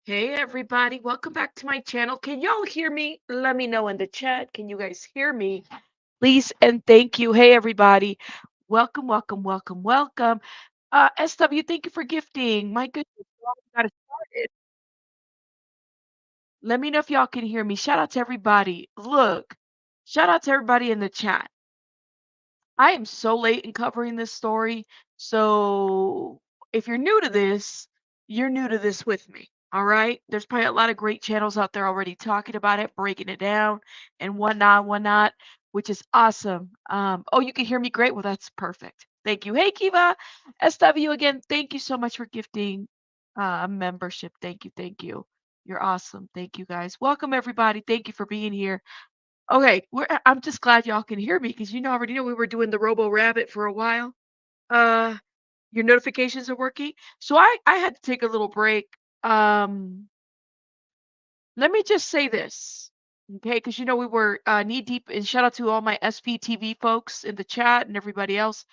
Hey everybody, welcome back to my channel. Can y'all hear me? Let me know in the chat. Can you guys hear me? Please and thank you. Hey everybody. Welcome, welcome, welcome, welcome. SW, thank you for gifting. My goodness, we already got it started. Let me know if y'all can hear me. Shout out to everybody. Look, shout out to everybody in the chat. I am so late in covering this story. So if you're new to this, you're new to this with me. All right. There's probably a lot of great channels out there already talking about it, breaking it down and whatnot, which is awesome. Oh, you can hear me great. Well, that's perfect. Thank you. Hey, Kiva, SW again. Thank you so much for gifting a membership. Thank you. Thank you. You're awesome. Thank you guys. Welcome everybody. Thank you for being here. Okay, I'm just glad y'all can hear me because already know we were doing the Robo Rabbit for a while. Uh, your notifications are working. So I had to take a little break. Um, Let me just say this, okay? Because we were knee deep, and shout out to all my SPTV folks in the chat and everybody else.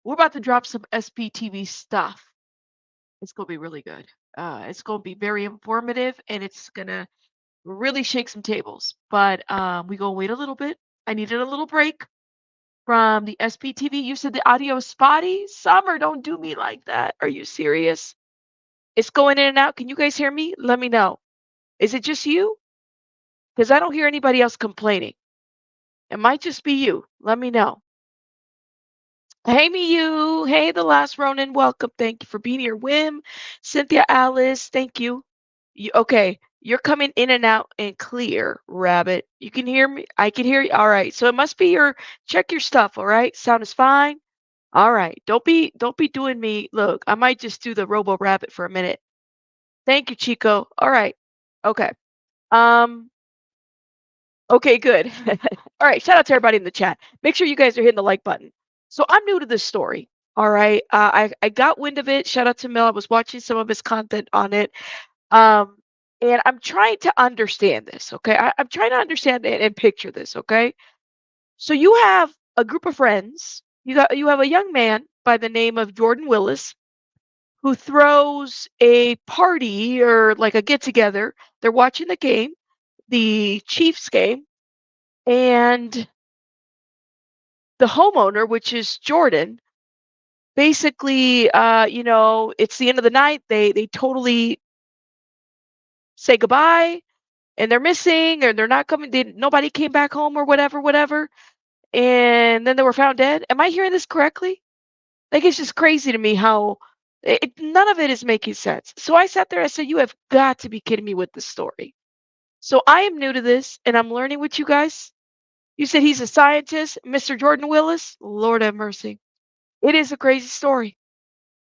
We're about to drop some SPTV stuff. It's gonna be really good. It's gonna be very informative, and it's gonna really shake some tables. But we gonna wait a little bit. I needed a little break from the SPTV. You said the audio is spotty. Summer, don't do me like that. Are you serious? It's going in and out. Can you guys hear me? Let me know. Is it just you? Because I don't hear anybody else complaining. It might just be you. Let me know. Hey, me, you. Hey, the last Ronin. Welcome. Thank you for being here. Wim, Cynthia, Alice. Thank you. Okay. You're coming in and out and clear, Rabbit. You can hear me? I can hear you. All right. So it must be check your stuff. All right. Sound is fine. All right. Don't be doing me. Look, I might just do the Robo Rabbit for a minute. Thank you, Chico. All right. Okay. Um, okay, good. All right. Shout out to everybody in the chat. Make sure you guys are hitting the like button. So I'm new to this story. All right. I got wind of it. Shout out to Mel. I was watching some of his content on it. Um, and I'm trying to understand this. Okay. I'm trying to understand it and picture this. Okay. So you have a group of friends. You have a young man by the name of Jordan Willis who throws a party or like a get together. They're watching the game, the Chiefs game, and the homeowner, which is Jordan, basically, it's the end of the night. They totally say goodbye, and they're missing, or they're not coming. Nobody came back home, or whatever. And then they were found dead. Am I hearing this correctly? Like it's just crazy to me how none of it is making sense. So I sat there. I said, "You have got to be kidding me with this story." So I am new to this and I'm learning with you guys. You said he's a scientist, Mr. Jordan Willis. Lord have mercy. It is a crazy story.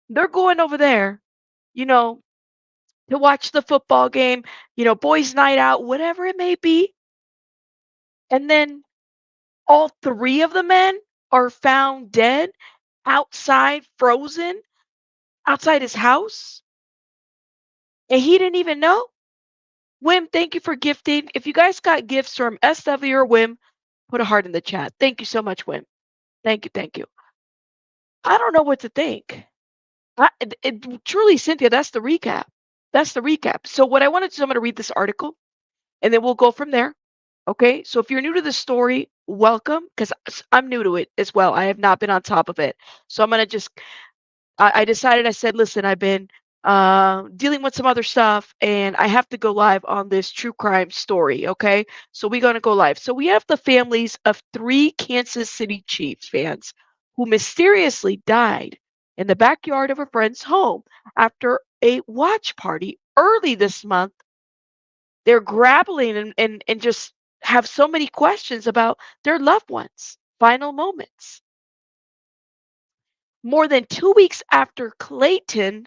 They're going over there, you know, to watch the football game, boys' night out, whatever it may be. And then all three of the men are found dead outside, frozen outside his house. And he didn't even know. Wim, thank you for gifting. If you guys got gifts from SW or Wim, put a heart in the chat. Thank you so much, Wim. Thank you, thank you. I don't know what to think. Truly, Cynthia, that's the recap. That's the recap. So what I wanted to, I'm going to read this article, and then we'll go from there. Okay. So if you're new to the story, welcome, because I'm new to it as well. I have not been on top of it. So I'm going to just, I decided, I said, listen, I've been dealing with some other stuff, and I have to go live on this true crime story. Okay. So we're going to go live. So we have the families of three Kansas City Chiefs fans who mysteriously died in the backyard of a friend's home after a watch party early this month. They're grappling and just have so many questions about their loved ones' final moments. More than 2 weeks after Clayton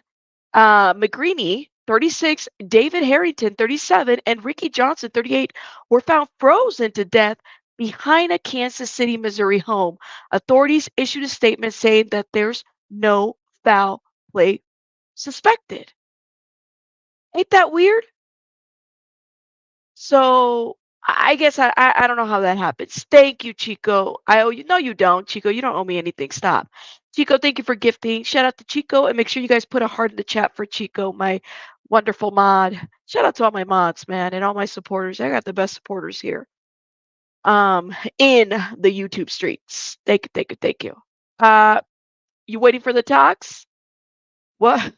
McGeeney, 36, David Harrington, 37, and Ricky Johnson, 38, were found frozen to death behind a Kansas City, Missouri home. Authorities issued a statement saying that there's no foul play suspected. Ain't that weird? So I guess I don't know how that happens. Thank you, Chico. I owe you. No, you don't, Chico. You don't owe me anything. Stop. Chico, thank you for gifting. Shout out to Chico, and make sure you guys put a heart in the chat for Chico, Wonderful mod. Shout out to all my mods, man, and all my supporters. I got the best supporters here. In the YouTube streets. Thank you, thank you, thank you. Uh, you waiting for the talks? What?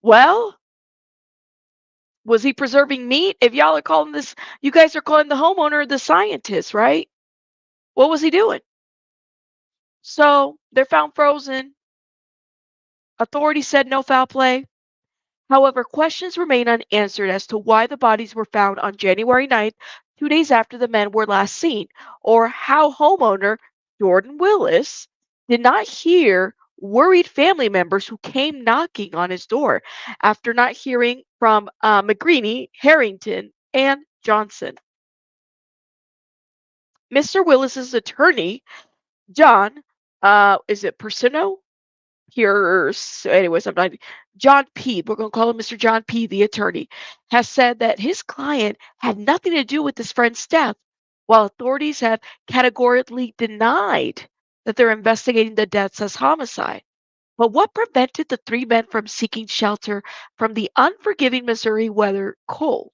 Well, was he preserving meat? If y'all are calling this, you guys are calling the homeowner the scientist, right? What was he doing? So they're found frozen. Authorities said no foul play. However, questions remain unanswered as to why the bodies were found on January 9th, 2 days after the men were last seen, or how homeowner Jordan Willis did not hear worried family members who came knocking on his door after not hearing from McGeeney, Harrington, and Johnson. Mr. Willis's attorney, John, is it Persino? Here's anyways, I'm not John P. We're gonna call him Mr. John P. The attorney has said that his client had nothing to do with his friend's death, while authorities have categorically denied that they're investigating the deaths as homicide. But what prevented the three men from seeking shelter from the unforgiving Missouri weather cold?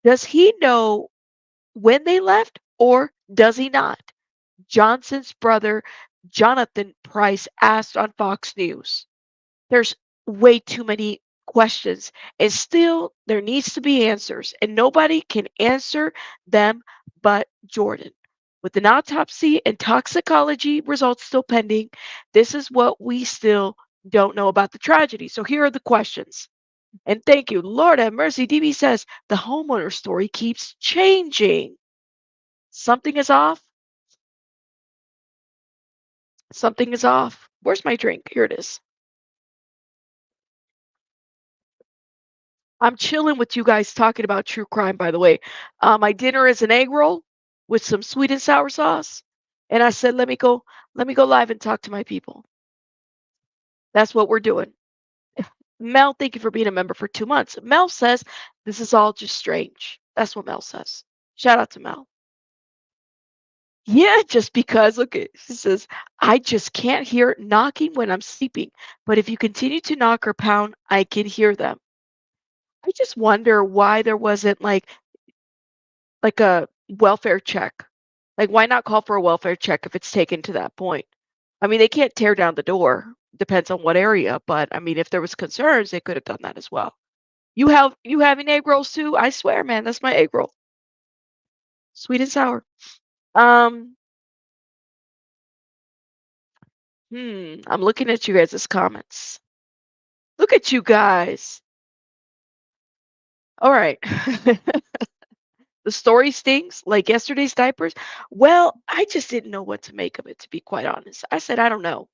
Does he know when they left or does he not? Johnson's brother, Jonathan Price, asked on Fox News. There's way too many questions, and still there needs to be answers, and nobody can answer them but Jordan. With an autopsy and toxicology results still pending, this is what we still don't know about the tragedy. So here are the questions. And thank you. Lord have mercy. DB says the homeowner story keeps changing. Something is off. Something is off. Where's my drink? Here it is. I'm chilling with you guys talking about true crime, by the way. My dinner is an egg roll with some sweet and sour sauce. And I said, let me go live and talk to my people. That's what we're doing. Mel, thank you for being a member for 2 months. Mel says, this is all just strange. That's what Mel says. Shout out to Mel. Yeah, just because, look, she says, I just can't hear knocking when I'm sleeping. But if you continue to knock or pound, I can hear them. I just wonder why there wasn't like a welfare check. Like, why not call for a welfare check if it's taken to that point? I mean, they can't tear down the door. Depends on what area, but I mean, if there was concerns, they could have done that as well. You having egg rolls too? I swear, man, that's my egg roll. Sweet and sour. Um, I'm looking at you guys' comments. Look at you guys. All right. The story stinks, like yesterday's diapers. Well, I just didn't know what to make of it, to be quite honest. I said, I don't know.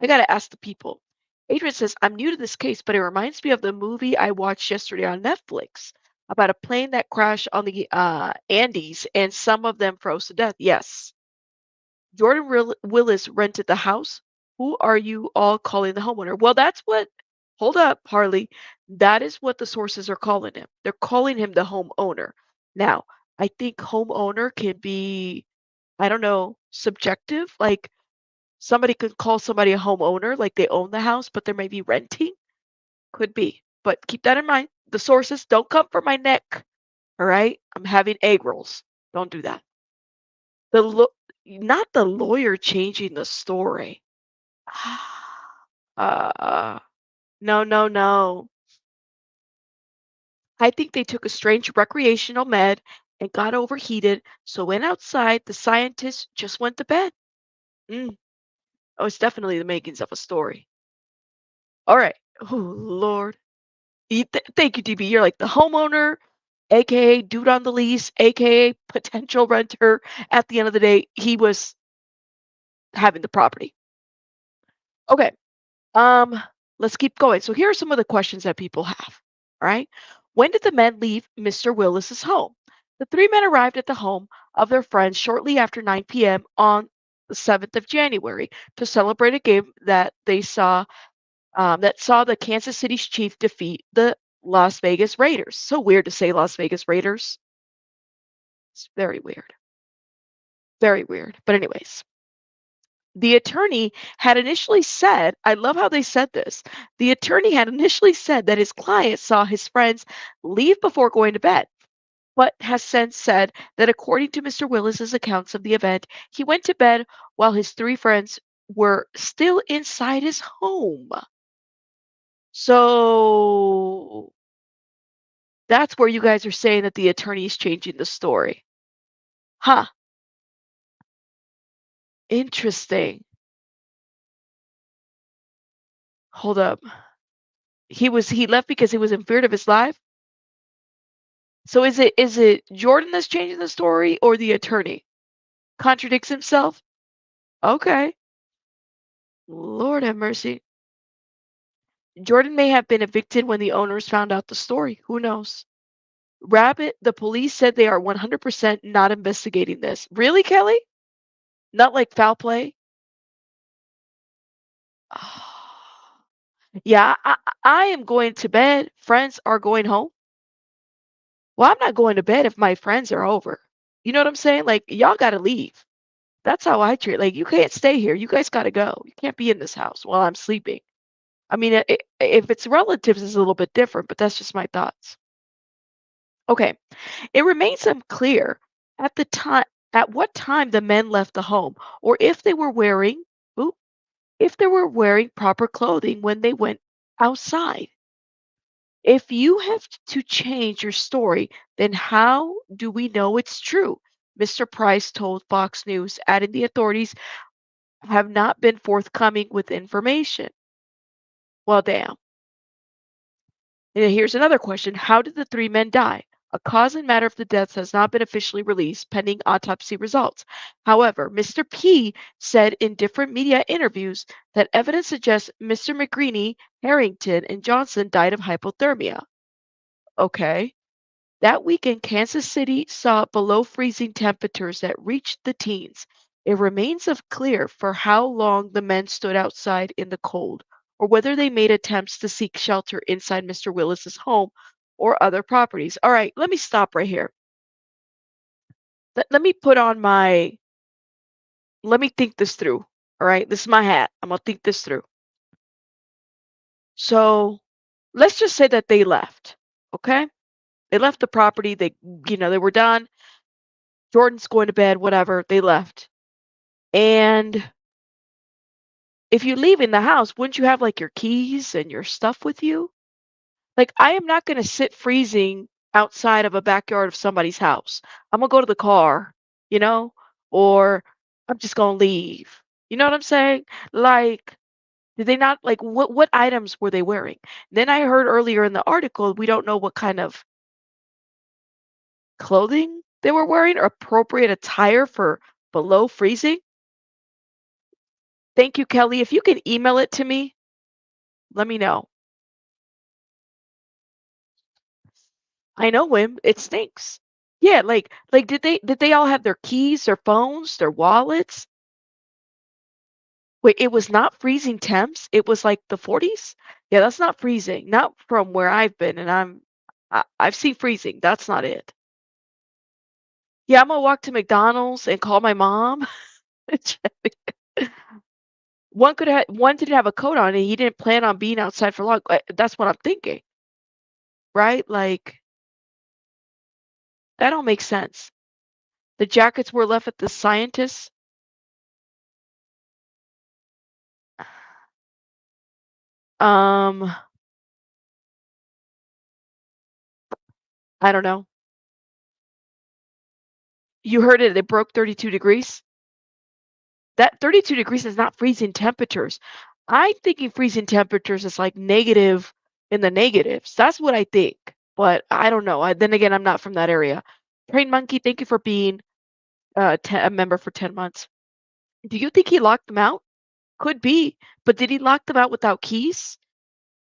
I gotta ask the people. Adrian says, I'm new to this case, but it reminds me of the movie I watched yesterday on Netflix about a plane that crashed on the Andes and some of them froze to death. Yes. Jordan Willis rented the house. Who are you all calling the homeowner? Well, that's what, hold up, Harley. That is what the sources are calling him. They're calling him the homeowner. Now, I think homeowner can be, I don't know, subjective. Like, somebody could call somebody a homeowner, like they own the house, but they may be renting. Could be. But keep that in mind. The sources don't come for my neck. All right? I'm having egg rolls. Don't do that. The not the lawyer changing the story. uh no, no, no. I think they took a strange recreational med and got overheated, so went outside. The scientist just went to bed. Mm. Oh, it's definitely the makings of a story. All right. Oh, Lord. Thank you, DB. You're like the homeowner, aka dude on the lease, aka potential renter. At the end of the day, he was having the property. Okay. Um, let's keep going. So here are some of the questions that people have. All right. When did the men leave Mr. Willis's home? The three men arrived at the home of their friends shortly after 9 p.m. on the 7th of January to celebrate a game that saw the Kansas City's Chief defeat the Las Vegas Raiders. So weird to say Las Vegas Raiders. It's very weird. Very weird. But anyways, The attorney had initially said, I love how they said this. The attorney had initially said that his client saw his friends leave before going to bed, but has since said that according to Mr. Willis's accounts of the event, he went to bed while his three friends were still inside his home. So that's where you guys are saying that the attorney is changing the story. Huh, interesting. Hold up. He left because he was in fear of his life? So is it Jordan that's changing the story or the attorney? Contradicts himself? Okay. Lord have mercy. Jordan may have been evicted when the owners found out the story. Who knows? Rabbit, the police said they are 100% not investigating this. Really, Kelly? Not like foul play? Yeah, I am going to bed. Friends are going home. Well, I'm not going to bed if my friends are over. You know what I'm saying? Like, y'all got to leave. That's how I treat. Like, you can't stay here. You guys got to go. You can't be in this house while I'm sleeping. I mean, if it's relatives, it's a little bit different, but that's just my thoughts. Okay. It remains unclear at the time at what time the men left the home or if they were wearing ooh, if they were wearing proper clothing when they went outside. If you have to change your story, then how do we know it's true? Mr. Price told Fox News, adding the authorities have not been forthcoming with information. Well, damn. And here's another question. How did the three men die? A cause and matter of the deaths has not been officially released, pending autopsy results. However, Mr. P said in different media interviews that evidence suggests Mr. McGeeney, Harrington, and Johnson died of hypothermia. Okay. That weekend, Kansas City saw below freezing temperatures that reached the teens. It remains unclear for how long the men stood outside in the cold, or whether they made attempts to seek shelter inside Mr. Willis's home or other properties. All right, let me stop right here. Let me put on my, let me think this through. All right, this is my hat. I'm going to think this through. So let's just say that they left. Okay. They left the property. They were done. Jordan's going to bed, whatever. They left. And if you leave in the house, wouldn't you have like your keys and your stuff with you? Like, I am not going to sit freezing outside of a backyard of somebody's house. I'm going to go to the car, you know, or I'm just going to leave. You know what I'm saying? Like, did they not like what items were they wearing? Then I heard earlier in the article, we don't know what kind of clothing they were wearing or appropriate attire for below freezing. Thank you, Kelly. If you can email it to me, let me know. I know him. It stinks. Yeah, like did they all have their keys, their phones, their wallets? Wait, it was not freezing temps? It was like the 40s? Yeah, that's not freezing. Not from where I've been, and I've seen freezing. That's not it. Yeah, I'm gonna walk to McDonald's and call my mom. One didn't have a coat on and he didn't plan on being outside for long. That's what I'm thinking, right? Like that don't make sense. The jackets were left at the scientists. Um, I don't know. You heard it, it broke 32 degrees. That 32 degrees is not freezing temperatures. I'm thinking freezing temperatures is like negative in the negatives. That's what I think. But I don't know. Then again, I'm not from that area. Train Monkey, thank you for being a member for 10 months. Do you think he locked them out? Could be. But did he lock them out without keys?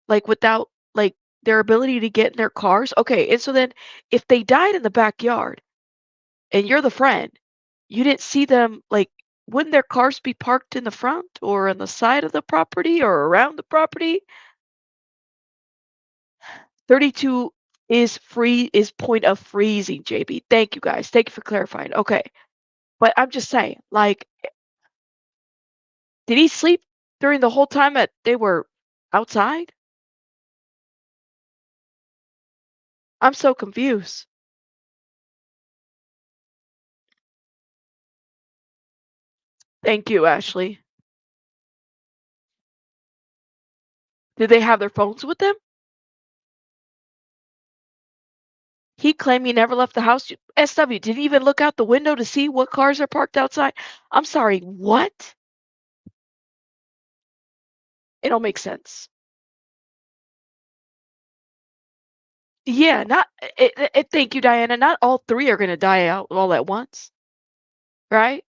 Like without like their ability to get in their cars? Okay, and so then if they died in the backyard and you're the friend, you didn't see them, like, wouldn't their cars be parked in the front or on the side of the property or around the property? 32 is point of freezing, JB. Thank you guys. Thank you for clarifying. Okay. But I'm just saying, like, Did he sleep during the whole time that they were outside? I'm so confused. Thank you, Ashley. Did they have their phones with them? He claimed he never left the house. SW, did he even look out the window to see what cars are parked outside? I'm sorry, what? It don't make sense. Yeah, not thank you, Diana. Not all 3 are gonna die out all at once, right?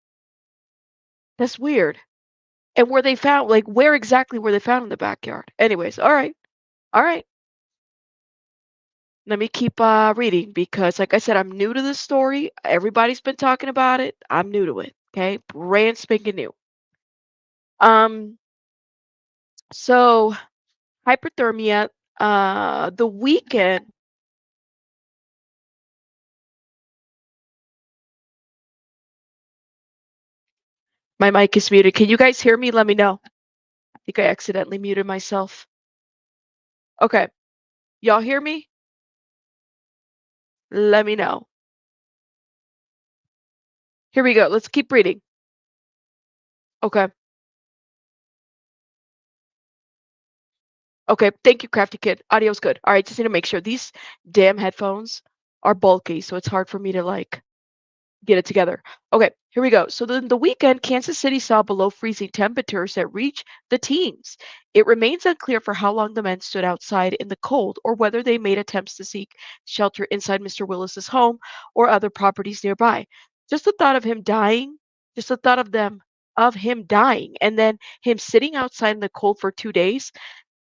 That's weird. And were they found like, where exactly were they found in the backyard? Anyways, alright, alright. Let me keep, reading because, like I said, I'm new to this story. Everybody's been talking about it. I'm new to it, okay? Brand spanking new. Um, so hyperthermia, the weekend. My mic is muted. Can you guys hear me? Let me know. I think I accidentally muted myself. Okay. Y'all hear me? Let me know. Here we go. Let's keep reading. Okay. Okay. Thank you, Crafty Kid. Audio's good. All right. Just need to make sure these damn headphones are bulky, so it's hard for me to like get it together. Okay, here we go. So then the weekend, Kansas City saw below freezing temperatures that reached the teens. It remains unclear for how long the men stood outside in the cold or whether they made attempts to seek shelter inside Mr. Willis's home or other properties nearby. Just the thought of him dying, just the thought of him dying and then him sitting outside in the cold for 2 days.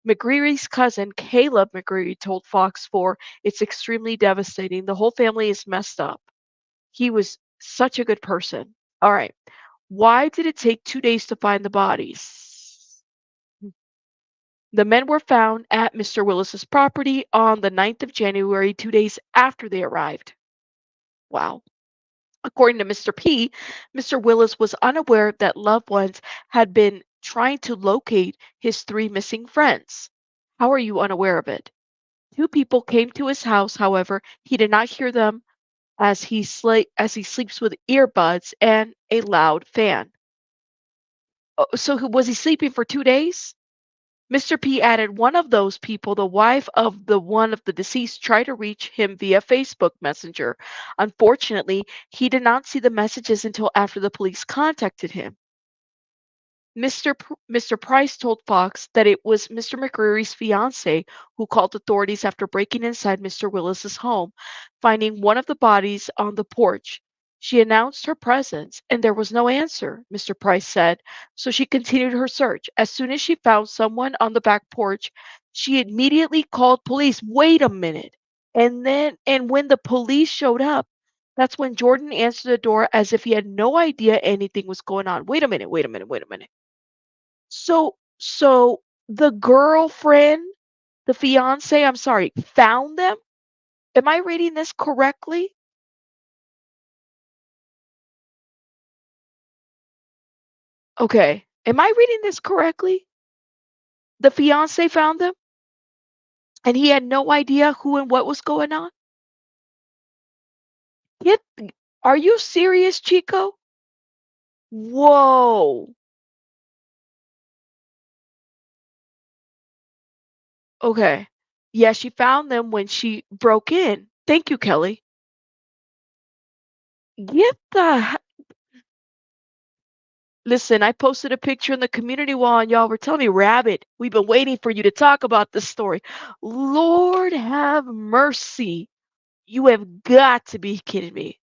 McGreary's cousin, Caleb McGreary, told Fox 4, it's extremely devastating. The whole family is messed up. He was such a good person. All right. Why did it take 2 days to find the bodies? The men were found at Mr. Willis's property on the 9th of January, 2 days after they arrived. Wow. According to Mr. P, Mr. Willis was unaware that loved ones had been trying to locate his 3 missing friends. How are you unaware of it? 2 people came to his house, however, he did not hear them as he sleeps with earbuds and a loud fan. Oh, so was he sleeping for 2 days? Mr. P added one of those people, the wife of the one of the deceased, tried to reach him via Facebook Messenger. Unfortunately, he did not see the messages until after the police contacted him. Mr. Price told Fox that it was Mr. McCreary's fiance who called authorities after breaking inside Mr. Willis's home, finding one of the bodies on the porch. She announced her presence and there was no answer, Mr. Price said, so she continued her search. As soon as she found someone on the back porch, she immediately called police. Wait a minute. And when the police showed up, that's when Jordan answered the door as if he had no idea anything was going on. Wait a minute, wait a minute, wait a minute. So the girlfriend, the fiance, I'm sorry, found them? Am I reading this correctly? Okay. Am I reading this correctly? The fiance found them and he had no idea who and what was going on? Get Are you serious, Chico? Whoa. Okay. Yeah, she found them when she broke in. Thank you, Kelly. Get the Listen, I posted a picture in the community wall and y'all were telling me, Rabbit, we've been waiting for you to talk about this story. Lord have mercy. You have got to be kidding me.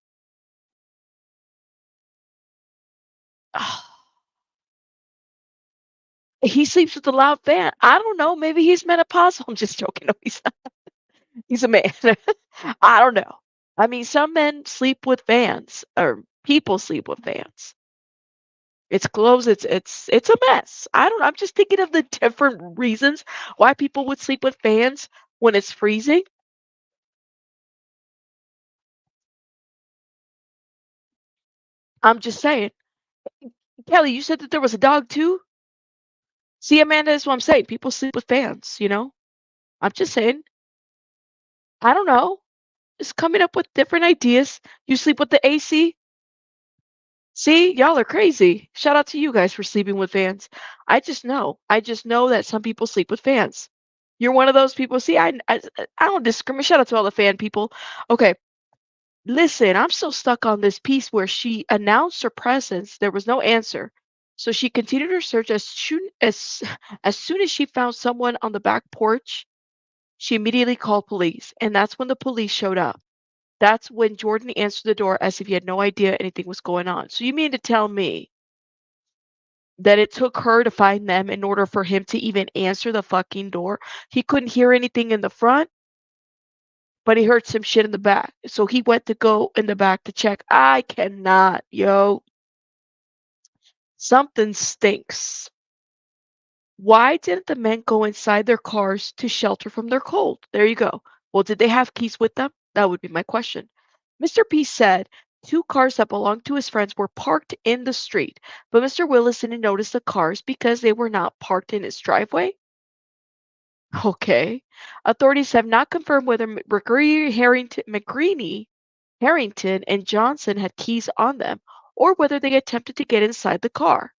He sleeps with a loud fan. I don't know. Maybe he's menopausal. I'm just joking. No, he's not. He's a man. I don't know. I mean, some men sleep with fans, or people sleep with fans. It's clothes. It's a mess. I don't. I'm just thinking of the different reasons why people would sleep with fans when it's freezing. I'm just saying. Kelly, you said that there was a dog too? See, Amanda, is what I'm saying. People sleep with fans, you know? I'm just saying. I don't know. Just coming up with different ideas. You sleep with the AC? See, y'all are crazy. Shout out to you guys for sleeping with fans. I just know. I just know that some people sleep with fans. You're one of those people. See, I don't discriminate. Shout out to all the fan people. Okay, listen, I'm still stuck on this piece where she announced her presence. There was no answer. So she continued her search as soon as she found someone on the back porch, she immediately called police, and that's when the police showed up. That's when Jordan answered the door as if he had no idea anything was going on. So you mean to tell me that it took her to find them in order for him to even answer the fucking door? He couldn't hear anything in the front, but he heard some shit in the back. So he went to go in the back to check. I cannot, yo. Something stinks. Why didn't the men go inside their cars to shelter from their cold? There you go. Well, did they have keys with them? That would be my question. Mr. P said two cars that belonged to his friends were parked in the street, but Mr. Willis didn't notice the cars because they were not parked in his driveway. Okay. Authorities have not confirmed whether McGreeny, Harrington, and Johnson had keys on them or whether they attempted to get inside the car.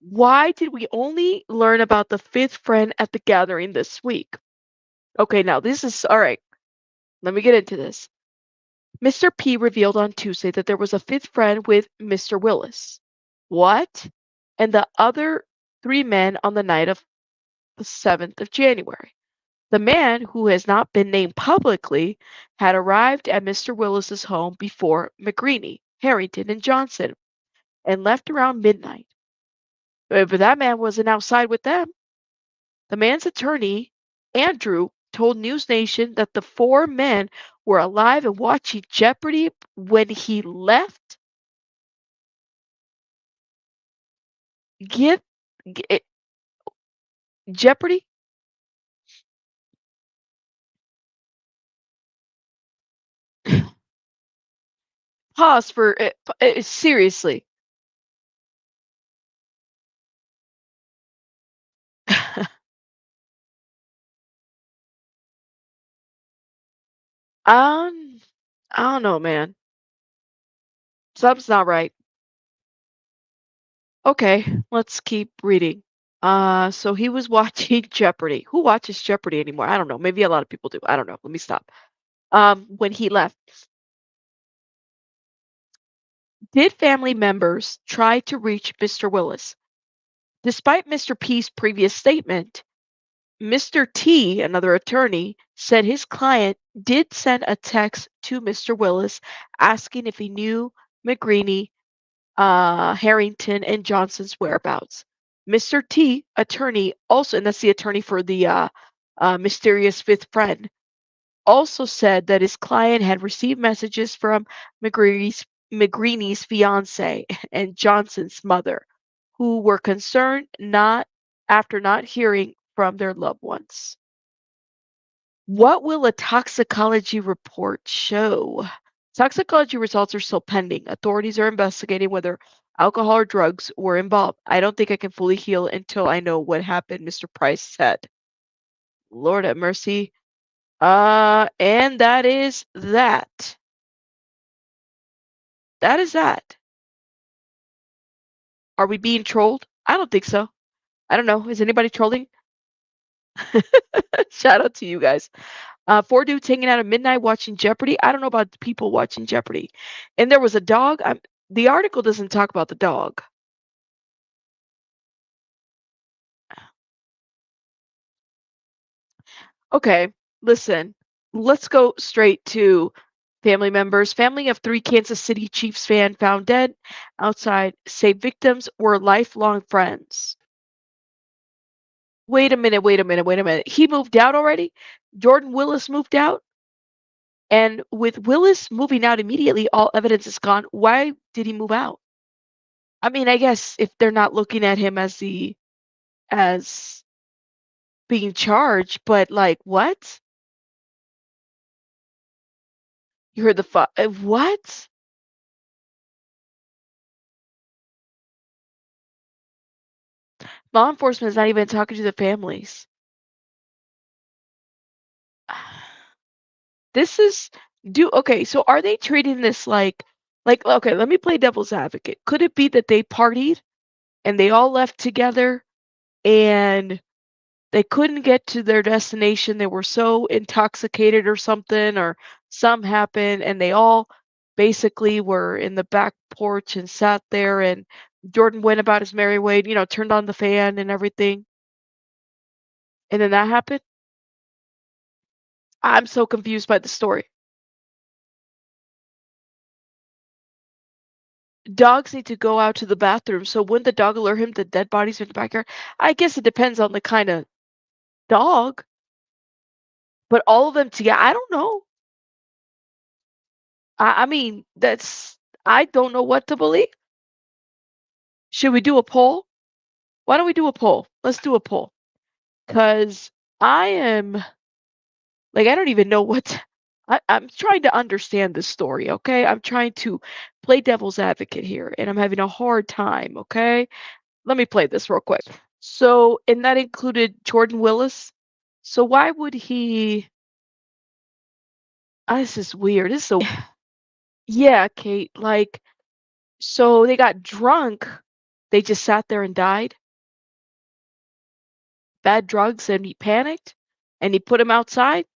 Why did we only learn about the fifth friend at the gathering this week? Okay, now this is all right. Let me get into this. Mr. P revealed on Tuesday that there was a fifth friend with Mr. Willis. What? And the other three men on the night of the 7th of January. The man, who has not been named publicly, had arrived at Mr. Willis's home before McGreeny, Harrington, and Johnson and left around midnight. But that man wasn't outside with them. The man's attorney, Andrew, told News Nation that the four men were alive and watching Jeopardy when he left. Give, g- Jeopardy? Pause for it. Seriously. um, I don't know, man. Something's not right. Okay, let's keep reading. So he was watching Jeopardy. Who watches Jeopardy anymore? I don't know. Maybe a lot of people do. I don't know. Let me stop. When he left, did family members try to reach Mr. Willis? Despite Mr. P's previous statement, Mr. T, another attorney, said his client did send a text to Mr. Willis asking if he knew McGreeny, Harrington, and Johnson's whereabouts. Mr. T, attorney, also, and that's the attorney for the mysterious fifth friend, also said that his client had received messages from McGreeny's fiance and Johnson's mother, who were concerned not after not hearing from their loved ones. What will a toxicology report show? Toxicology results are still pending. Authorities are investigating whether alcohol or drugs were involved. I don't think I can fully heal until I know what happened, Mr. Price said. Lord have mercy. And that is that. That is that. Are we being trolled? I don't think so. I don't know. Is anybody trolling? Shout out to you guys. Four dudes hanging out at midnight watching Jeopardy. I don't know about people watching Jeopardy. And there was a dog. The article doesn't talk about the dog. Okay, listen. Let's go straight to family members. Family of three Kansas City Chiefs fan found dead outside say victims were lifelong friends. Wait a minute, wait a minute, wait a minute. He moved out already? Jordan Willis moved out? And with Willis moving out immediately, all evidence is gone. Why did he move out? I mean, I guess if they're not looking at him as as being charged, but like what? You heard what? Law enforcement is not even talking to the families. This is do okay, so are they treating this like okay, let me play devil's advocate. Could it be that they partied and they all left together and they couldn't get to their destination? They were so intoxicated or something, or some happened, and they all basically were in the back porch and sat there, and Jordan went about his merry way, turned on the fan and everything, and then that happened? I'm so confused by the story. Dogs need to go out to the bathroom, so wouldn't the dog alert him that dead bodies are in the backyard? I guess it depends on the kinda dog, but all of them together, I don't know. I mean, that's I don't know what to believe. Should we do a poll? Why don't we do a poll? Let's do a poll. 'Cause I am like, I don't even know I'm trying to understand this story, okay? I'm trying to play devil's advocate here, and I'm having a hard time, okay? Let me play this real quick. So, and that included Jordan Willis. So why would he this is weird. This is so yeah, Kate, like, so they got drunk. They just sat there and died. Bad drugs, and he panicked, and he put him outside.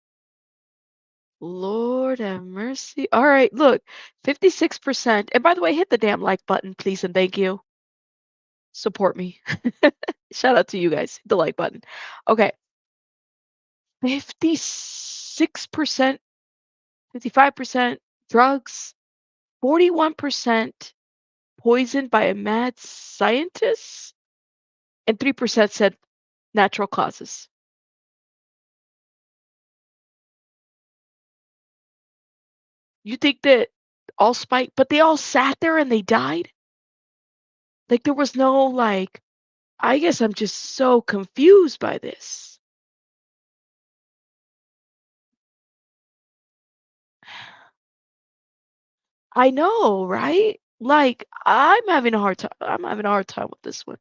Lord have mercy. All right, look, 56%. And by the way, hit the damn like button, please, and thank you. Support me. Shout out to you guys. Hit the like button. Okay, 56%, 55% drugs, 41% poisoned by a mad scientist, and 3% said natural causes. You think that all spike, but they all sat there and they died? Like there was no like, I guess I'm just so confused by this. I know, right? Like I'm having a hard time with this one.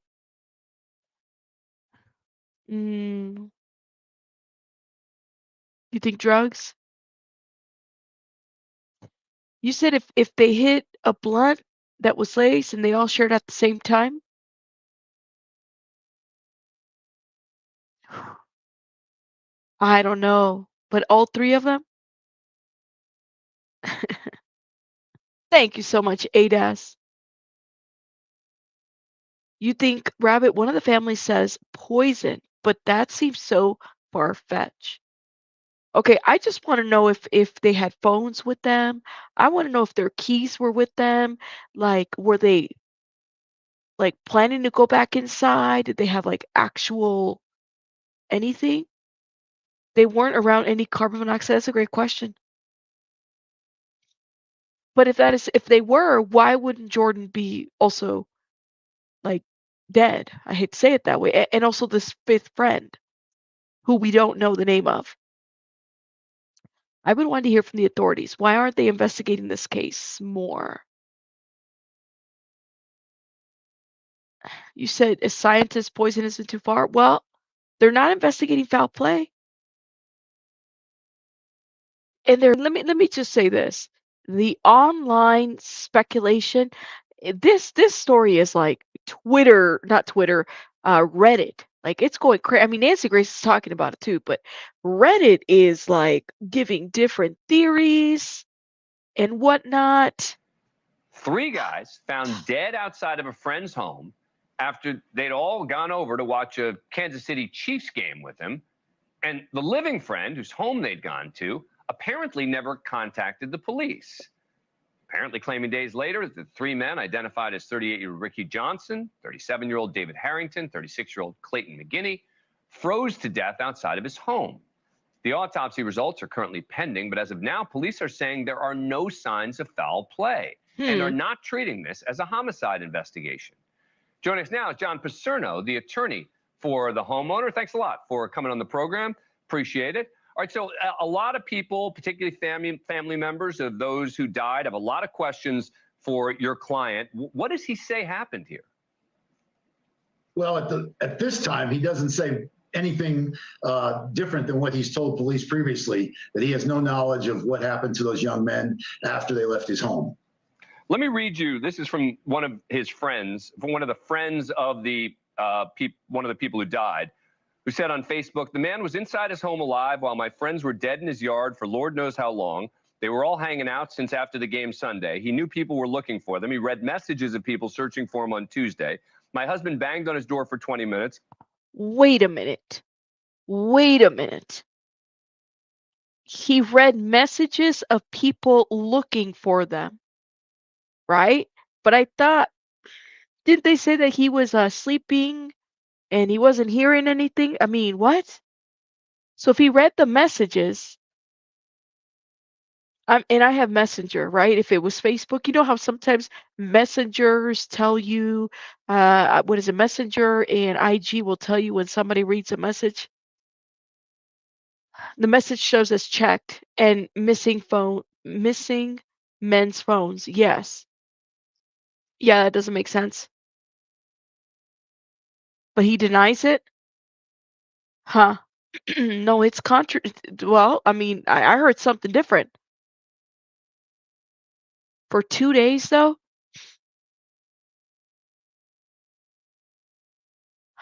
Mm, you think drugs? You said if they hit a blunt that was laced and they all shared at the same time? I don't know, but all three of them? Thank you so much, ADAS. You think rabbit, one of the families says poison, but that seems so far-fetched. Okay, I just want to know if they had phones with them. I want to know if their keys were with them. Like, were they like planning to go back inside? Did they have like actual anything? They weren't around any carbon monoxide. That's a great question. But if they were, why wouldn't Jordan be also like dead? I hate to say it that way. And also this fifth friend who we don't know the name of. I would want to hear from the authorities. Why aren't they investigating this case more? You said a scientist poison isn't too far. Well, they're not investigating foul play. And they're let me just say this. The online speculation, this story is like Twitter, not Twitter, Reddit. Like it's going crazy. I mean, Nancy Grace is talking about it too, but Reddit is like giving different theories and whatnot. Three guys found dead outside of a friend's home after they'd all gone over to watch a Kansas City Chiefs game with him. And the living friend, whose home they'd gone to, apparently never contacted the police. Apparently claiming days later that the three men identified as 38-year-old Ricky Johnson, 37-year-old David Harrington, 36-year-old Clayton McGeeney, froze to death outside of his home. The autopsy results are currently pending, but as of now, police are saying there are no signs of foul play and are Hmm. not treating this as a homicide investigation. Joining us now is John Paserno, the attorney for the homeowner. Thanks a lot for coming on the program. Appreciate it. All right, so a lot of people, particularly family members of those who died, have a lot of questions for your client. What does he say happened here? Well, at this time, he doesn't say anything different than what he's told police previously, that he has no knowledge of what happened to those young men after they left his home. Let me read you. This is from one of his friends, from one of the friends of the one of the people who died, who said on Facebook, "The man was inside his home alive while my friends were dead in his yard for Lord knows how long. They were all hanging out since after the game Sunday. He knew people were looking for them. He read messages of people searching for him on Tuesday. My husband banged on his door for 20 minutes. Wait a minute. Wait a minute. He read messages of people looking for them, right? But I thought, didn't they say that he was sleeping and he wasn't hearing anything? I mean, what? So if he read the messages, and I have Messenger, right? If it was Facebook, you know how sometimes messengers tell you, what is it? Messenger and IG will tell you when somebody reads a message. The message shows as checked and missing men's phones. Yes. Yeah, that doesn't make sense. But he denies it? Huh. No, it's well, I mean, I heard something different. For 2 days though?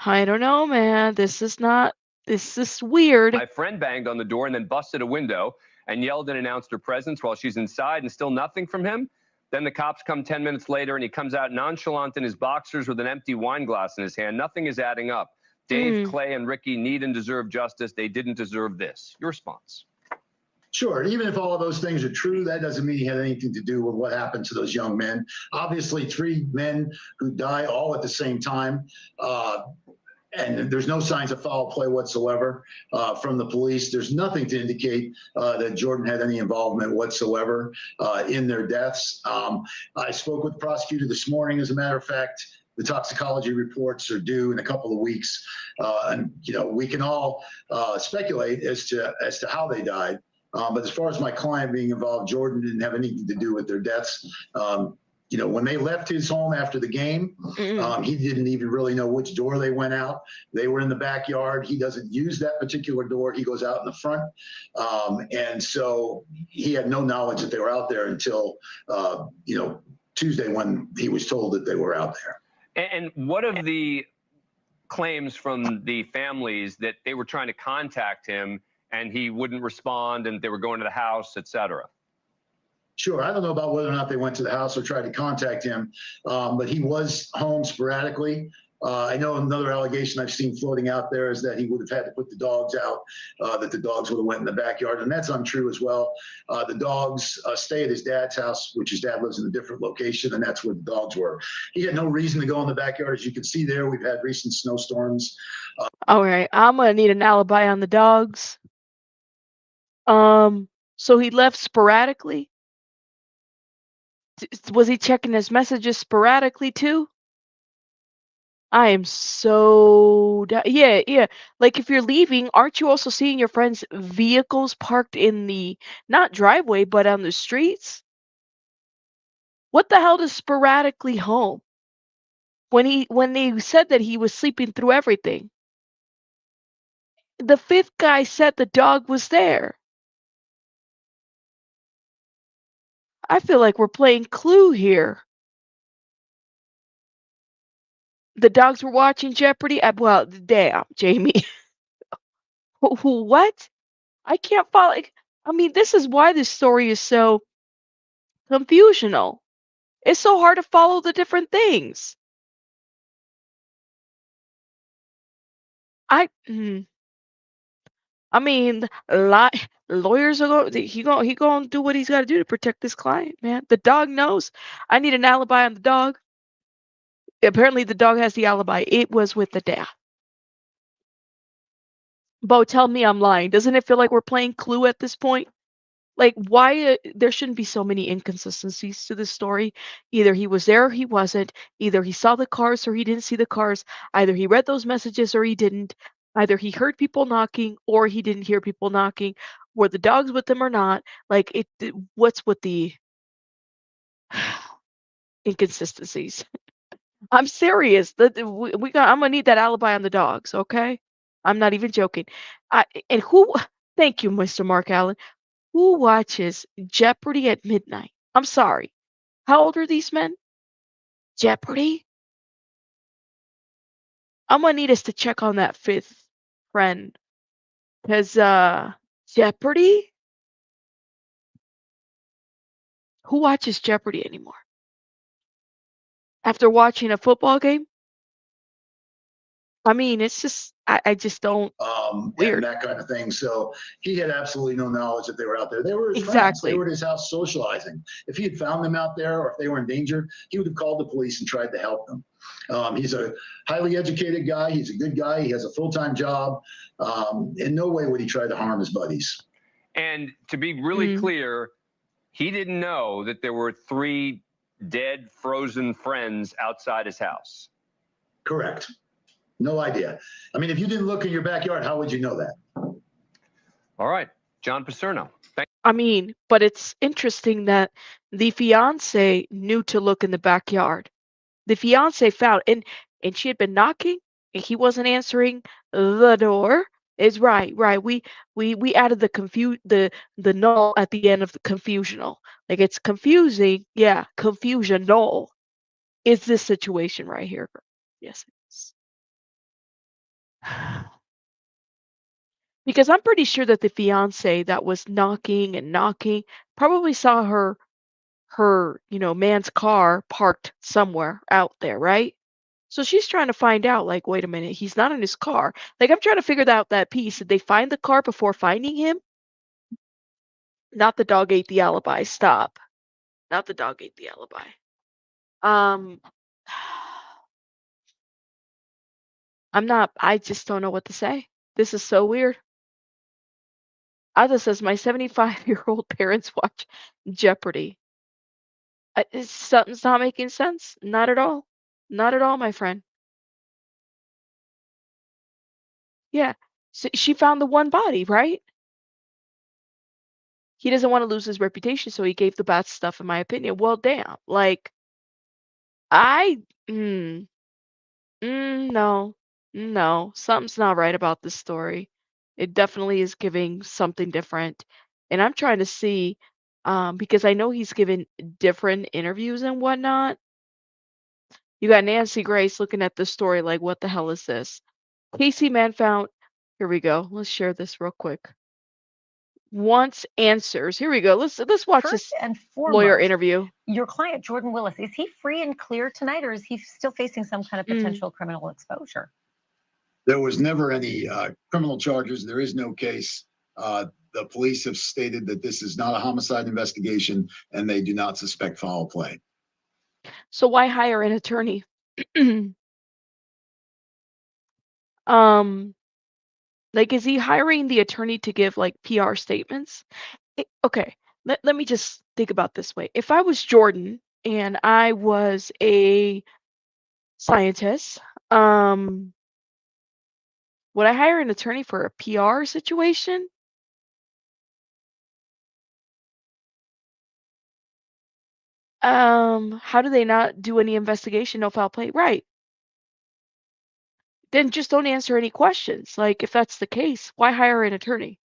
I don't know, man. This is weird. My friend banged on the door and then busted a window and yelled and announced her presence while she's inside and still nothing from him. Then the cops come 10 minutes later and he comes out nonchalant in his boxers with an empty wine glass in his hand. Nothing is adding up. Dave, Mm. Clay, and Ricky need and deserve justice. They didn't deserve this. Your response? Sure, even if all of those things are true, that doesn't mean he had anything to do with what happened to those young men. Obviously, three men who die all at the same time. And there's no signs of foul play whatsoever from the police. There's nothing to indicate that Jordan had any involvement whatsoever in their deaths. I spoke with the prosecutor this morning, as a matter of fact. The toxicology reports are due in a couple of weeks, and we can all speculate as to how they died. But as far as my client being involved, Jordan didn't have anything to do with their deaths. When they left his home after the game, he didn't even really know which door they went out. They were in the backyard. He doesn't use that particular door. He goes out in the front. And so he had no knowledge that they were out there until, Tuesday, when he was told that they were out there. And what of the claims from the families that they were trying to contact him and he wouldn't respond and they were going to the house, et cetera? Sure. I don't know about whether or not they went to the house or tried to contact him, but he was home sporadically. I know another allegation I've seen floating out there is that he would have had to put the dogs out, that the dogs would have went in the backyard, and that's untrue as well. The dogs stay at his dad's house, which his dad lives in a different location, and that's where the dogs were. He had no reason to go in the backyard. As you can see there, we've had recent snowstorms. All right, I'm gonna need an alibi on the dogs. So he left sporadically? Was he checking his messages sporadically too? I am so yeah. Like if you're leaving, aren't you also seeing your friends' vehicles parked in the not driveway but on the streets? What the hell does sporadically home? When they said that he was sleeping through everything. The fifth guy said the dog was there. I feel like we're playing Clue here. The dogs were watching Jeopardy. Well, damn, Jamie. What? I can't follow. I mean, this is why this story is so confusional. It's so hard to follow the different things. I, mm, I mean, lawyers are he going to do what he's got to do to protect this client, man. The dog knows. I need an alibi on the dog. Apparently, the dog has the alibi. It was with the dad. Bo, tell me I'm lying. Doesn't it feel like we're playing Clue at this point? Like, why there shouldn't be so many inconsistencies to this story. Either he was there or he wasn't. Either he saw the cars or he didn't see the cars. Either he read those messages or he didn't. Either he heard people knocking or he didn't hear people knocking. Were the dogs with him or not? Like, what's with the inconsistencies? I'm serious. We got. I'm gonna need that alibi on the dogs. Okay, I'm not even joking. And who? Thank you, Mr. Mark Allen. Who watches Jeopardy at midnight? I'm sorry. How old are these men? Jeopardy? I'm gonna need us to check on that fifth friend, cause Jeopardy. Who watches Jeopardy anymore? After watching a football game? I mean, it's just I just don't. And Weird. that kind of thing. So he had absolutely no knowledge that they were out there. They were his friends. They Exactly. were at his house socializing. If he had found them out there or if they were in danger, he would have called the police and tried to help them. He's a highly educated guy. He's a good guy. He has a full-time job. In no way would he try to harm his buddies. And to be really clear, he didn't know that there were 3 dead, frozen friends outside his house. Correct. No idea. I mean, if you didn't look in your backyard, how would you know that? All right, John Paserno. I mean, but it's interesting that the fiance knew to look in the backyard. The fiance found, and she had been knocking, and he wasn't answering the door. Is right, right. We added the null at the end of the confusional. Like it's confusing. Yeah, confusional is this situation right here. Yes, it is. Because I'm pretty sure that the fiance that was knocking and knocking probably saw her man's car parked somewhere out there, right? So she's trying to find out, like, wait a minute, he's not in his car. Like, I'm trying to figure out that piece. Did they find the car before finding him? Not the dog ate the alibi. Stop. Not the dog ate the alibi. Um, I just don't know what to say. This is so weird. Ada says, my 75-year-old parents watch Jeopardy. Something's not making sense. Not at all. Not at all, my friend. Yeah. So she found the one body, right? He doesn't want to lose his reputation, so he gave the bad stuff, in my opinion. Well, damn. Like, I, mm, no, no, something's not right about this story. It definitely is giving something different. And I'm trying to see, because I know he's given different interviews and whatnot. You got Nancy Grace looking at this story like, what the hell is this? Casey Man found, here we go. Let's share this real quick. Wants answers. Here we go. Let's watch First this and lawyer foremost, interview. your client, Jordan Willis, is he free and clear tonight, or is he still facing some kind of potential criminal exposure? There was never any criminal charges. There is no case. The police have stated that this is not a homicide investigation and they do not suspect foul play. So why hire an attorney? um, like, is he hiring the attorney to give like PR statements? Okay, let me just think about this way. If I was Jordan and I was a scientist, would I hire an attorney for a PR situation? How do they not do any investigation, no foul play? Right. Then just don't answer any questions. Like, if that's the case, why hire an attorney?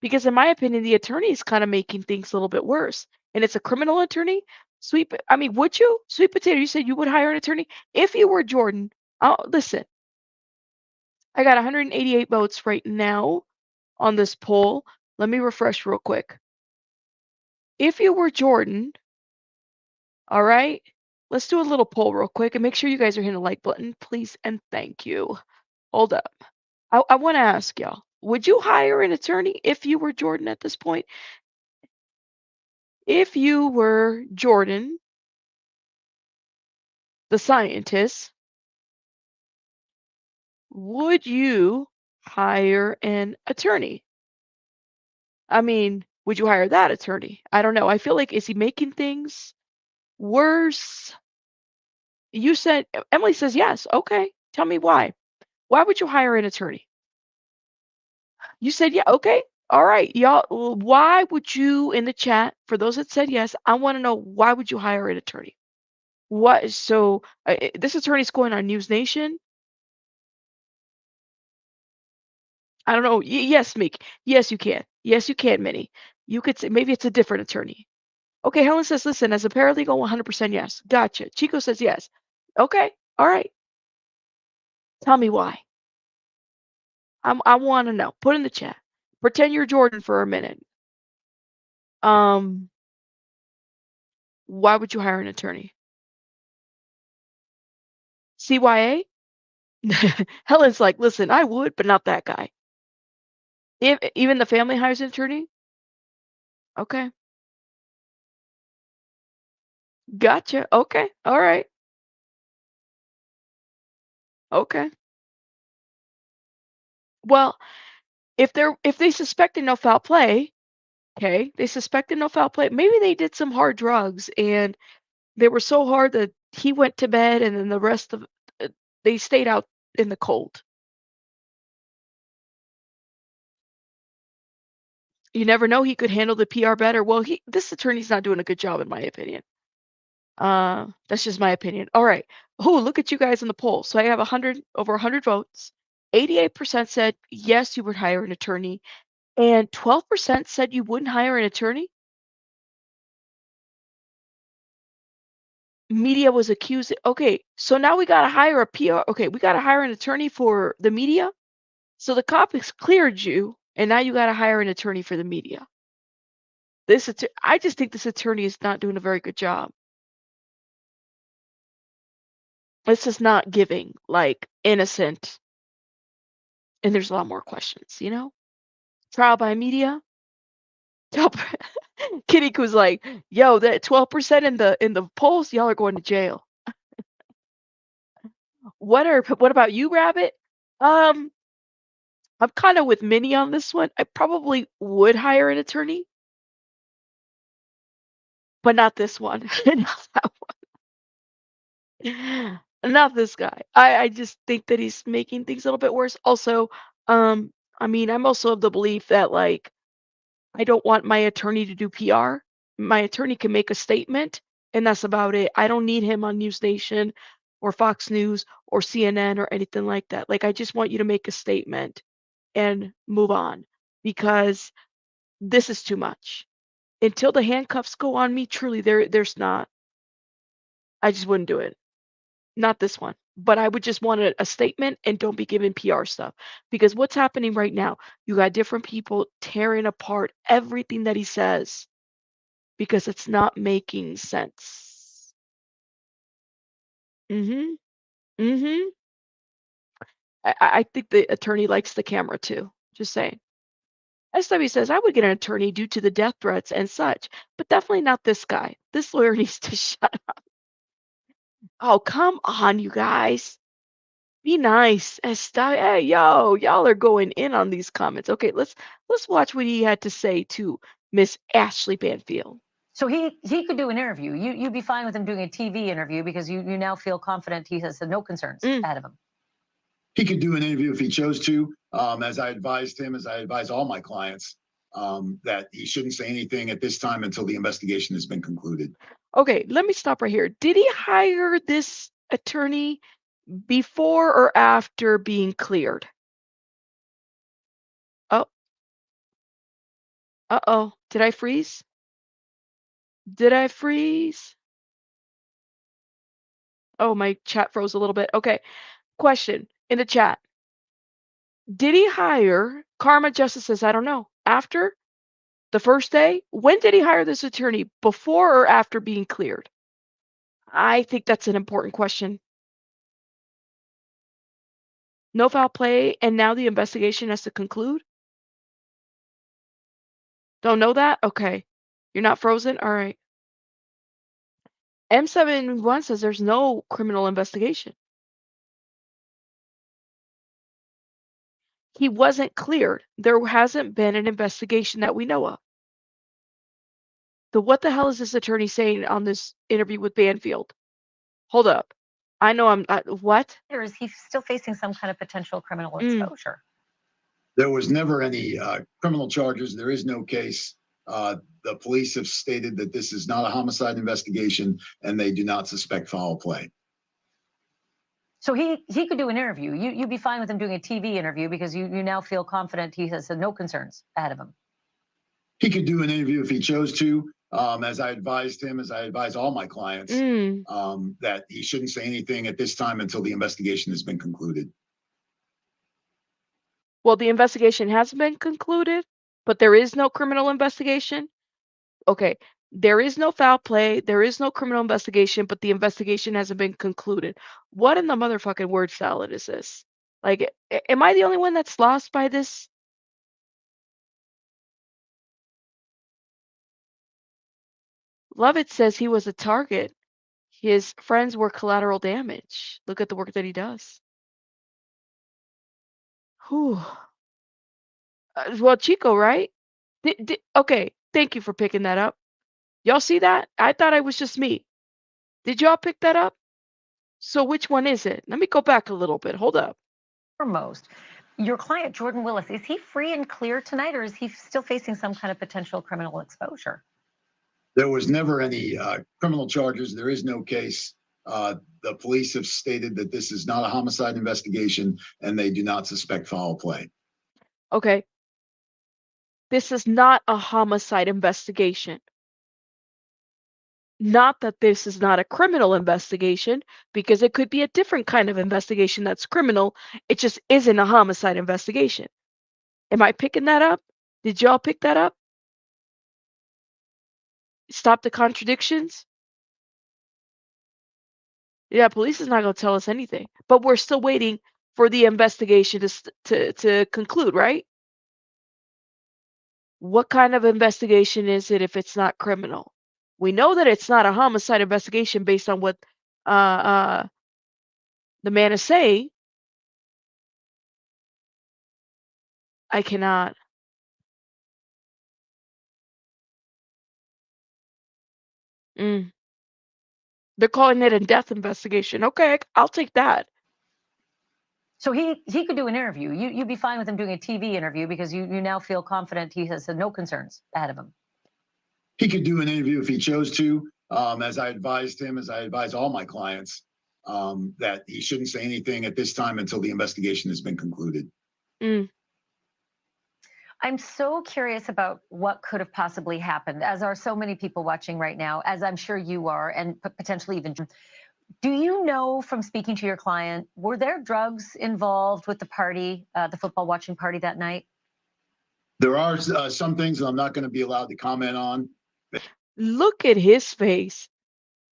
Because in my opinion, the attorney is kind of making things a little bit worse. And it's a criminal attorney. I mean, would you? Sweet potato, you said you would hire an attorney? If you were Jordan, listen, I got 188 votes right now on this poll. Let me refresh real quick. If you were Jordan, all right, let's do a little poll real quick and make sure you guys are hitting the like button, please, and thank you. Hold up. I want to ask y'all, would you hire an attorney if you were Jordan at this point? If you were Jordan, the scientist, would you hire an attorney? I mean, would you hire that attorney? I don't know. I feel like, is he making things worse? You said, Emily says yes. Okay. Tell me why. Why would you hire an attorney? You said, yeah. Okay. All right. Y'all, why would you, in the chat, for those that said yes, I want to know, why would you hire an attorney? What? So this attorney's going on News Nation. I don't know. Yes, Meek. Yes, you can. Yes, you can, Minnie. You could say maybe it's a different attorney. Okay, Helen says, listen, as a paralegal, 100% yes. Gotcha. Chico says yes. Okay, all right. Tell me why. I want to know. Put in the chat. Pretend you're Jordan for a minute. Um, why would you hire an attorney? CYA? Helen's like, listen, I would, but not that guy. If even the family hires an attorney? Okay. Gotcha. Okay. All right. Okay. Well, if they suspected no foul play, okay, they suspected no foul play. Maybe they did some hard drugs and they were so hard that he went to bed and then the rest of uh, they stayed out in the cold. You never know, he could handle the PR better. Well, this attorney's not doing a good job in my opinion. That's just my opinion. All right. Oh, look at you guys in the poll. So I have over 100 votes. 88% said yes, you would hire an attorney, and 12% said you wouldn't hire an attorney. Media was accused. Okay, so now we gotta hire a PR. Okay, we gotta hire an attorney for the media. So the cops cleared you, and now you gotta hire an attorney for the media. I just think this attorney is not doing a very good job. It's just not giving like innocent, and there's a lot more questions. Trial by media. Kitty was like, "Yo, that 12% in the polls, y'all are going to jail." What about you, Rabbit? Um, I'm kind of with Minnie on this one. I probably would hire an attorney, but not this one. Not that one. Not this guy. I just think that he's making things a little bit worse. Also, I mean, I'm also of the belief that like I don't want my attorney to do PR. My attorney can make a statement, and that's about it. I don't need him on News Nation or Fox News or CNN or anything like that. Like, I just want you to make a statement and move on because this is too much. Until the handcuffs go on me, truly, there's not. I just wouldn't do it. Not this one. But I would just want a statement and don't be giving PR stuff. Because what's happening right now, you got different people tearing apart everything that he says because it's not making sense. Mhm. Mhm. I think the attorney likes the camera too. Just saying. SW says I would get an attorney due to the death threats and such, but definitely not this guy. This lawyer needs to shut up. Oh, come on, you guys. Be nice. Hey, yo, y'all are going in on these comments. Okay, let's watch what he had to say to Miss Ashley Banfield. So he could do an interview. You'd be fine with him doing a TV interview because you now feel confident he has no concerns ahead of him. He could do an interview if he chose to. As I advised him, as I advise all my clients, that he shouldn't say anything at this time until the investigation has been concluded. Okay, let me stop right here. Did he hire this attorney before or after being cleared? Oh, uh-oh. Did I freeze? Did I freeze? Oh, my chat froze a little bit. Okay. Question in the chat. Did he hire Karma Justice says, I don't know. After the first day? When did he hire this attorney? Before or after being cleared? I think that's an important question. No foul play, and now the investigation has to conclude? Don't know that? Okay. You're not frozen? All right. M71 says there's no criminal investigation. He wasn't cleared. There hasn't been an investigation that we know of. So what the hell is this attorney saying on this interview with Banfield? Hold up. I know what? Or is he still facing some kind of potential criminal exposure? There was never any criminal charges. There is no case. The police have stated that this is not a homicide investigation and they do not suspect foul play. So he could do an interview. You'd be fine with him doing a TV interview because you now feel confident he has no concerns ahead of him. He could do an interview if he chose to. As I advised him, as I advise all my clients, that he shouldn't say anything at this time until the investigation has been concluded. Well, the investigation hasn't been concluded, but there is no criminal investigation. Okay, there is no foul play, there is no criminal investigation, but the investigation hasn't been concluded. What in the motherfucking word salad is this? Like, am I the only one that's lost by this? Lovett says he was a target. His friends were collateral damage. Look at the work that he does. Whew. Well, Chico, right? Okay, thank you for picking that up. Y'all see that? I thought it was just me. Did y'all pick that up? So which one is it? Let me go back a little bit. Hold up. Foremost, your client, Jordan Willis, is he free and clear tonight, or is he still facing some kind of potential criminal exposure? There was never any criminal charges. There is no case. The police have stated that this is not a homicide investigation and they do not suspect foul play. Okay. This is not a homicide investigation. Not that this is not a criminal investigation, because it could be a different kind of investigation that's criminal. It just isn't a homicide investigation. Am I picking that up? Did y'all pick that up? Stop the contradictions? Yeah, police is not going to tell us anything, but we're still waiting for the investigation to conclude, right? What kind of investigation is it if it's not criminal? We know that it's not a homicide investigation based on what the man is saying. I cannot. Mm. They're calling it a death investigation. Okay, I'll take that. So he could do an interview. You'd be fine with him doing a TV interview because you now feel confident he has no concerns ahead of him. He could do an interview if he chose to. As I advised him, as I advise all my clients, that he shouldn't say anything at this time until the investigation has been concluded. Mm. I'm so curious about what could have possibly happened, as are so many people watching right now, as I'm sure you are, and potentially even. Do you know from speaking to your client, were there drugs involved with the party, the football watching party that night? There are some things that I'm not going to be allowed to comment on. Look at his face.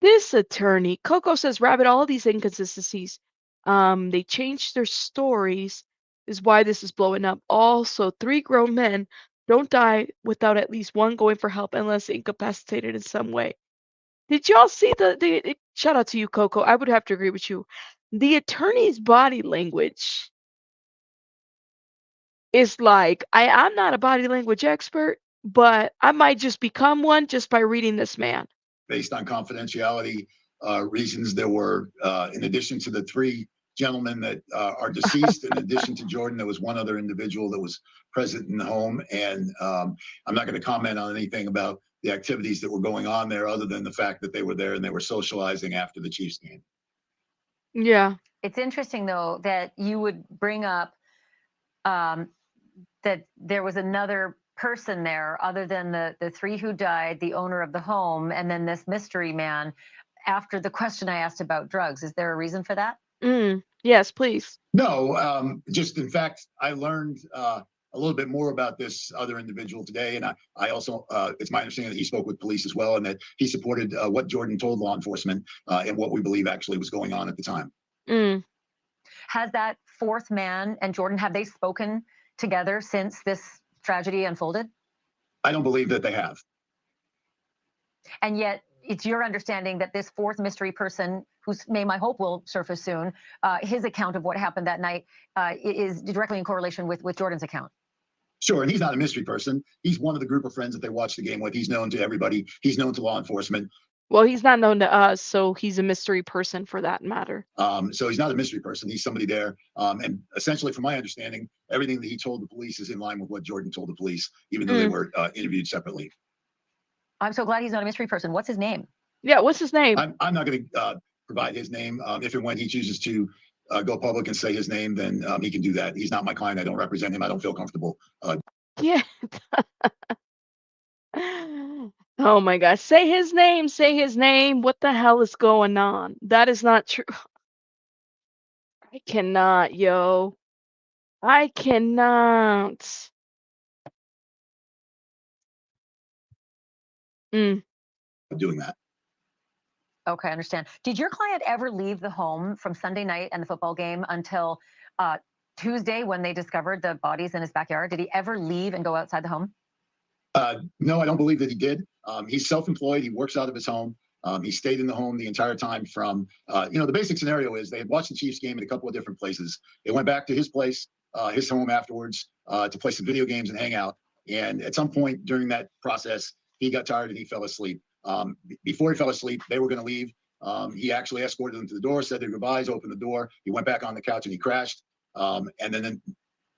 This attorney, Coco says, Rabbit, all these inconsistencies, they changed their stories, is why this is blowing up. Also, 3 grown men don't die without at least one going for help unless incapacitated in some way. Did y'all see the shout out to you, Coco. I would have to agree with you. The attorney's body language is like, I'm not a body language expert, but I might just become one just by reading this man. Based on confidentiality reasons, there were, in addition to the 3 gentlemen that are deceased, in addition to Jordan, there was one other individual that was present in the home. And I'm not going to comment on anything about the activities that were going on there other than the fact that they were there and they were socializing after the Chiefs game. Yeah. It's interesting, though, that you would bring up that there was another person there other than the 3 who died, the owner of the home, and then this mystery man, after the question I asked about drugs. Is there a reason for that? Yes, please. No, just in fact, I learned a little bit more about this other individual today. And I also, it's my understanding that he spoke with police as well and that he supported what Jordan told law enforcement and what we believe actually was going on at the time. Has that 4th man and Jordan, have they spoken together since this tragedy unfolded? I don't believe that they have. And yet it's your understanding that this 4th mystery person, whose name I hope will surface soon, his account of what happened that night is directly in correlation with Jordan's account. Sure, and he's not a mystery person. He's one of the group of friends that they watched the game with. He's known to everybody. He's known to law enforcement. Well, he's not known to us, so he's a mystery person for that matter. So he's not a mystery person. He's somebody there. And essentially, from my understanding, everything that he told the police is in line with what Jordan told the police, even though they were interviewed separately. I'm so glad he's not a mystery person. What's his name? Yeah, what's his name? I'm not going to provide his name. If and when he chooses to go public and say his name, then he can do that. He's not my client. I don't represent him. I don't feel comfortable. Yeah. Oh my gosh. Say his name. Say his name. What the hell is going on? That is not true. I cannot, yo. I cannot. Doing that. Okay, I understand. Did your client ever leave the home from Sunday night and the football game until Tuesday when they discovered the bodies in his backyard? Did he ever leave and go outside the home? No, I don't believe that he did. He's self-employed. He works out of his home. He stayed in the home the entire time from, the basic scenario is they had watched the Chiefs game in a couple of different places. They went back to his place, his home afterwards to play some video games and hang out. And at some point during that process, he got tired and he fell asleep. Before he fell asleep, they were going to leave. He actually escorted them to the door, said their goodbyes, opened the door. He went back on the couch and he crashed. And then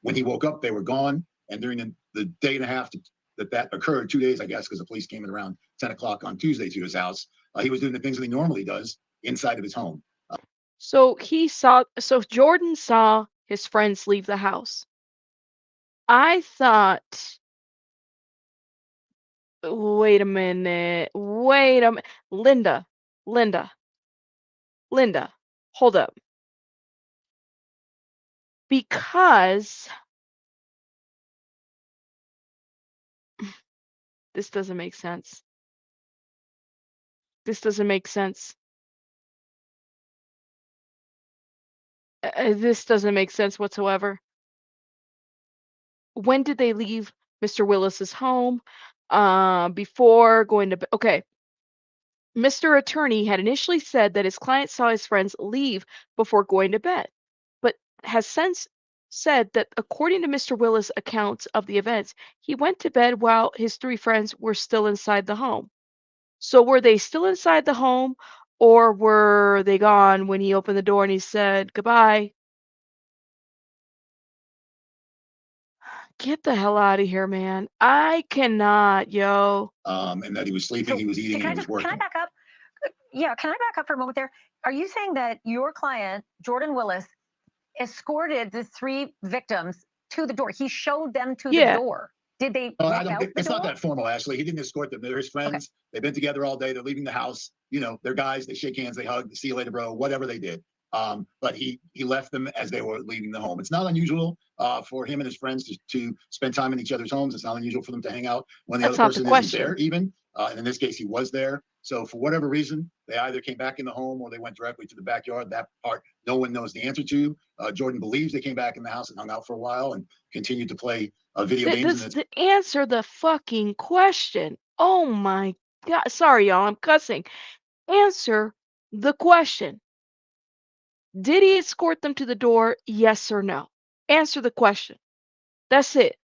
when he woke up, they were gone. And during the day and a half that occurred, 2 days, I guess, because the police came in around 10 o'clock on Tuesday to his house, he was doing the things that he normally does inside of his home. So Jordan saw his friends leave the house. I thought, wait a minute. Linda, hold up. Because this doesn't make sense. This doesn't make sense. This doesn't make sense whatsoever. When did they leave Mr. Willis's home? Before going to bed. Okay. Mr. Attorney had initially said that his client saw his friends leave before going to bed, but has since said that according to Mr. Willis' accounts of the events, he went to bed while his three friends were still inside the home. So were they still inside the home, or were they gone when he opened the door and he said goodbye? Get the hell out of here, man. I cannot, yo. And that he was sleeping, he was eating, and he was working. Can I back up? Yeah, can I back up for a moment there? Are you saying that your client, Jordan Willis, escorted the three victims to the door? He showed them to the door. Did they walk out it's not that formal, Ashley. He didn't escort them. They're his friends. Okay. They've been together all day. They're leaving the house. They're guys. They shake hands. They hug. See you later, bro. Whatever they did. But he left them as they were leaving the home. It's not unusual for him and his friends to spend time in each other's homes. It's not unusual for them to hang out when the other person isn't there even. And in this case, he was there. So for whatever reason, they either came back in the home or they went directly to the backyard. That part, no one knows the answer to. Jordan believes they came back in the house and hung out for a while and continued to play video games. Answer the fucking question. Oh my God. Sorry, y'all. I'm cussing. Answer the question. Did he escort them to the door? Yes or no? Answer the question. That's it.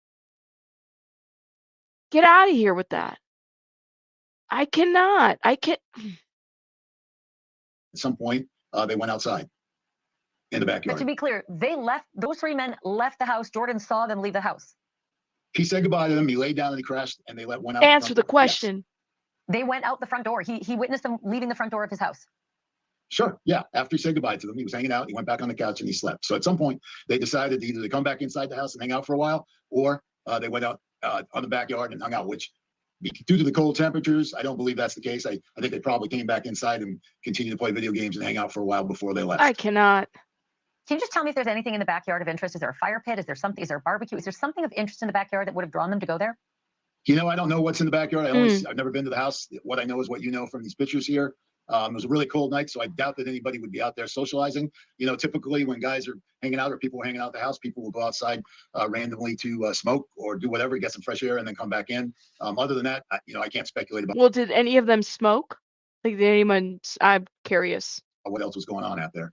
Get out of here with that. I cannot. I can't. At some point, they went outside in the backyard. But to be clear, those three men left the house. Jordan saw them leave the house. He said goodbye to them. He laid down and he crashed, and they went out. Answer the question. Yes. They went out the front door. He witnessed them leaving the front door of his house. Sure. Yeah. After he said goodbye to them, he was hanging out. He went back on the couch and he slept. So at some point, they decided either to come back inside the house and hang out for a while, or they went out on the backyard and hung out, which due to the cold temperatures, I don't believe that's the case. I think they probably came back inside and continued to play video games and hang out for a while before they left. I cannot. Can you just tell me if there's anything in the backyard of interest? Is there a fire pit? Is there a barbecue? Is there something of interest in the backyard that would have drawn them to go there? I don't know what's in the backyard. I've never been to the house. What I know is what you know from these pictures here. It was a really cold night, so I doubt that anybody would be out there socializing. Typically when guys are hanging out or people are hanging out at the house, people will go outside randomly to smoke or do whatever, get some fresh air, and then come back in. Other than that, I can't speculate about. Well, did any of them smoke? Like, did anyone? I'm curious. What else was going on out there?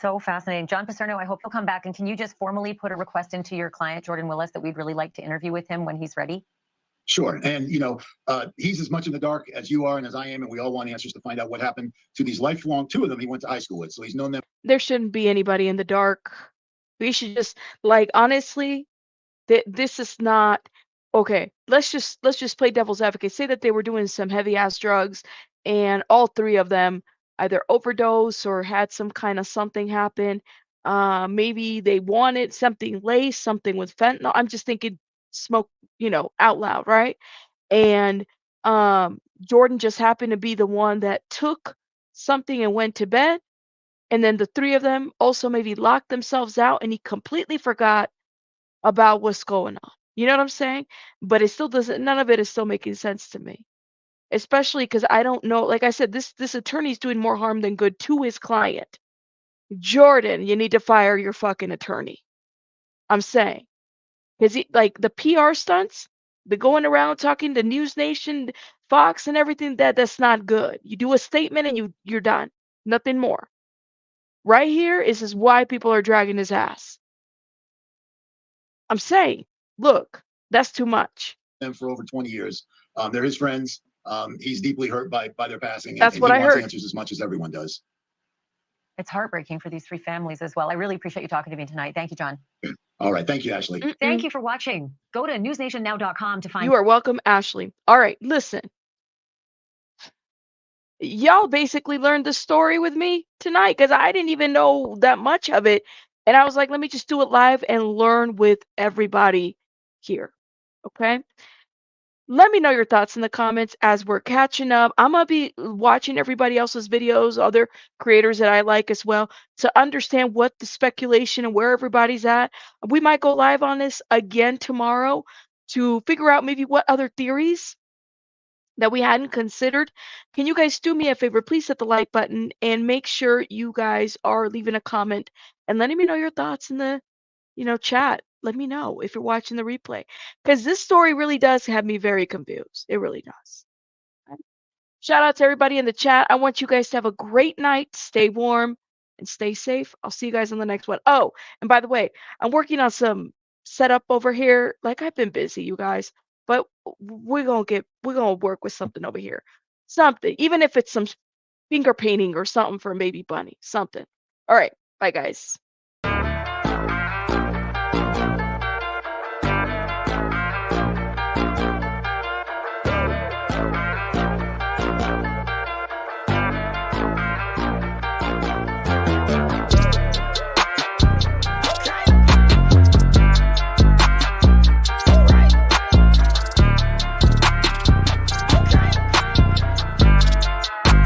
So fascinating. John Paserno, I hope you'll come back. And can you just formally put a request into your client, Jordan Willis, that we'd really like to interview with him when he's ready? Sure. And, he's as much in the dark as you are and as I am, and we all want answers to find out what happened to these lifelong, two of them he went to high school with, so he's known them. There shouldn't be anybody in the dark. We should just, honestly, this is not Okay, let's just play devil's advocate. Say that they were doing some heavy ass drugs and all three of them either overdose or had some kind of something happen. Maybe they wanted something laced, something with fentanyl. I'm just thinking smoke, out loud, right? And Jordan just happened to be the one that took something and went to bed. And then the three of them also maybe locked themselves out and he completely forgot about what's going on. You know what I'm saying? But it still doesn't, none of it is still making sense to me. Especially because I don't know, like I said, this attorney's doing more harm than good to his client. Jordan, you need to fire your fucking attorney. I'm saying. Because like the PR stunts, the going around talking to News Nation, Fox and everything, that's not good. You do a statement and you're done. Nothing more. Right here is why people are dragging his ass. I'm saying, look, that's too much. Them for over 20 years. They're his friends. He's deeply hurt by their passing, That's and what he I wants heard. answers as much as everyone does. It's heartbreaking for these three families as well. I really appreciate you talking to me tonight. Thank you, John. All right. Thank you, Ashley. Thank you for watching. Go to newsnationnow.com to find. You are welcome, Ashley. All right, listen. Y'all basically learned the story with me tonight because I didn't even know that much of it. And I was like, let me just do it live and learn with everybody here. Okay. Let me know your thoughts in the comments as we're catching up. I'm going to be watching everybody else's videos, other creators that I like as well, to understand what the speculation and where everybody's at. We might go live on this again tomorrow to figure out maybe what other theories that we hadn't considered. Can you guys do me a favor? Please hit the like button and make sure you guys are leaving a comment and letting me know your thoughts in the, chat. Let me know if you're watching the replay because this story really does have me very confused. It really does. Okay. Shout out to everybody in the chat. I want you guys to have a great night. Stay warm and stay safe. I'll see you guys on the next one. Oh, and by the way, I'm working on some setup over here. Like I've been busy, you guys, but we're gonna work with something over here. Something, even if it's some finger painting or something for maybe Bunny. Something. All right. Bye guys.